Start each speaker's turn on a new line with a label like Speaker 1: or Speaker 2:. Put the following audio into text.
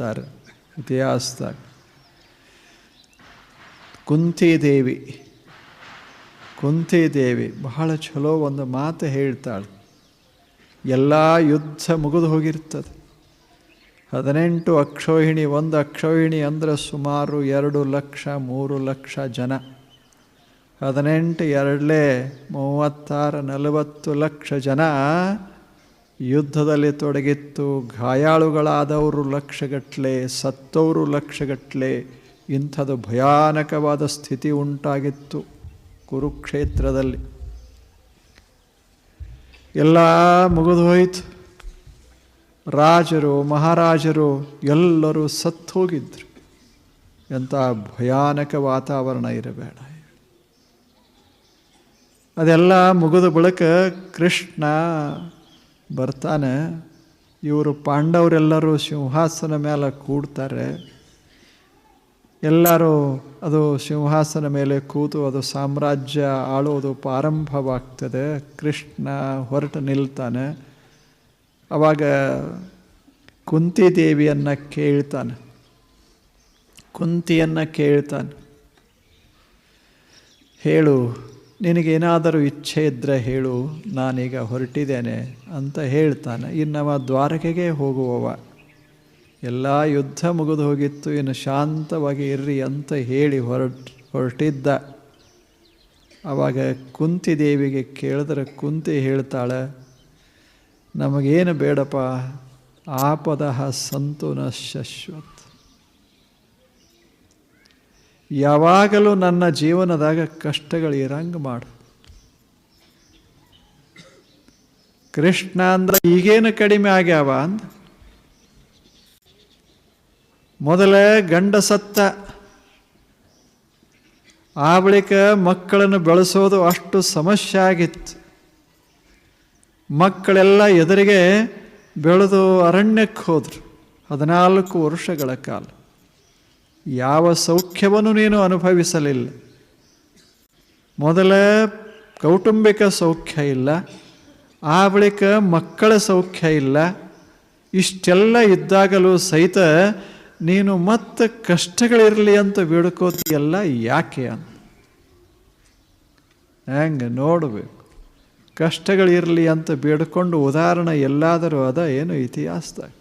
Speaker 1: ತಾರೆ ಇತಿಹಾಸದಾಗ. ಕುಂತಿದೇವಿ ಬಹಳ ಚಲೋ ಒಂದು ಮಾತು ಹೇಳ್ತಾಳೆ. ಎಲ್ಲ ಯುದ್ಧ ಮುಗಿದು ಹೋಗಿರ್ತದೆ. 18 ಅಕ್ಷೋಹಿಣಿ, ಒಂದು ಅಕ್ಷೋಹಿಣಿ ಅಂದರೆ ಸುಮಾರು 2 ಲಕ್ಷ 3 ಲಕ್ಷ ಜನ. 18 2 36 40 ಲಕ್ಷ ಜನ ಯುದ್ಧದಲ್ಲಿ ತೊಡಗಿತ್ತು. ಗಾಯಾಳುಗಳಾದವರು ಲಕ್ಷಗಟ್ಟಲೆ, ಸತ್ತವರು ಲಕ್ಷಗಟ್ಟಲೆ. ಇಂಥದ್ದು ಭಯಾನಕವಾದ ಸ್ಥಿತಿ ಉಂಟಾಗಿತ್ತು ಕುರುಕ್ಷೇತ್ರದಲ್ಲಿ. ಎಲ್ಲ ಮುಗಿದು ಹೋಯಿತು. ರಾಜರು ಮಹಾರಾಜರು ಎಲ್ಲರೂ ಸತ್ತು ಹೋಗಿದ್ರು. ಎಂಥ ಭಯಾನಕ ವಾತಾವರಣ ಇರಬೇಡ. ಅದೆಲ್ಲ ಮುಗಿದ ಬಳಿಕ ಕೃಷ್ಣ ಬರ್ತಾನೆ. ಇವರು ಪಾಂಡವರೆಲ್ಲರೂ ಸಿಂಹಾಸನ ಮೇಲೆ ಕೂಡ್ತಾರೆ. ಎಲ್ಲರೂ ಅದು ಸಿಂಹಾಸನ ಮೇಲೆ ಕೂತು ಅದು ಸಾಮ್ರಾಜ್ಯ ಆಳೋದು ಪ್ರಾರಂಭವಾಗ್ತದೆ. ಕೃಷ್ಣ ಹೊರಟು ನಿಲ್ತಾನೆ. ಆವಾಗ ಕುಂತಿದೇವಿಯನ್ನು ಕೇಳ್ತಾನೆ, ಹೇಳು, ನಿನಗೇನಾದರೂ ಇಚ್ಛೆ ಇದ್ದರೆ ಹೇಳು, ನಾನೀಗ ಹೊರಟಿದ್ದೇನೆ ಅಂತ ಹೇಳ್ತಾನೆ. ಇನ್ನವ ದ್ವಾರಕೆಗೆ ಹೋಗುವವ. ಎಲ್ಲ ಯುದ್ಧ ಮುಗಿದು ಹೋಗಿತ್ತು, ಇನ್ನು ಶಾಂತವಾಗಿ ಇರ್ರಿ ಅಂತ ಹೇಳಿ ಹೊರಟಿದ್ದ. ಆವಾಗ ಕುಂತಿದೇವಿಗೆ ಕೇಳಿದ್ರೆ ಕುಂತಿ ಹೇಳ್ತಾಳೆ, ನಮಗೇನು ಬೇಡಪ್ಪ, ಆಪದಃ ಸಂತು ನ ಶಶ್ವತ್. ಯಾವಾಗಲೂ ನನ್ನ ಜೀವನದಾಗ ಕಷ್ಟಗಳು ಇರಂಗೆ ಮಾಡು. ಕೃಷ್ಣ ಅಂದ್ರೆ ಈಗೇನು ಕಡಿಮೆ ಆಗ್ಯಾವ ಅಂದ. ಮೊದಲೇ ಗಂಡ ಸತ್ತ, ಆ ಬಳಿಕ ಮಕ್ಕಳನ್ನು ಬೆಳೆಸೋದು ಅಷ್ಟು ಸಮಸ್ಯೆ ಆಗಿತ್ತು. ಮಕ್ಕಳೆಲ್ಲ ಎದುರಿಗೆ ಬೆಳೆದು ಅರಣ್ಯಕ್ಕೆ ಹೋದರು 14 ವರ್ಷಗಳ ಕಾಲ. ಯಾವ ಸೌಖ್ಯವನ್ನು ನೀನು ಅನುಭವಿಸಲಿಲ್ಲ. ಮೊದಲ ಕೌಟುಂಬಿಕ ಸೌಖ್ಯ ಇಲ್ಲ, ಆ ಬಳಿಕ ಮಕ್ಕಳ ಸೌಖ್ಯ ಇಲ್ಲ. ಇಷ್ಟೆಲ್ಲ ಇದ್ದಾಗಲೂ ಸಹಿತ ನೀನು ಮತ್ತೆ ಕಷ್ಟಗಳಿರಲಿ ಅಂತ ಬೇಡ್ಕೋತಿಯಲ್ಲ, ಯಾಕೆ ಅಂತ. ಹೆಂಗೆ ನೋಡಬೇಕು, ಕಷ್ಟಗಳಿರಲಿ ಅಂತ ಬೇಡ್ಕೊಂಡು ಉದಾಹರಣೆ ಎಲ್ಲಾದರೂ ಅದ ಏನು ಇತಿಹಾಸದಾಗ?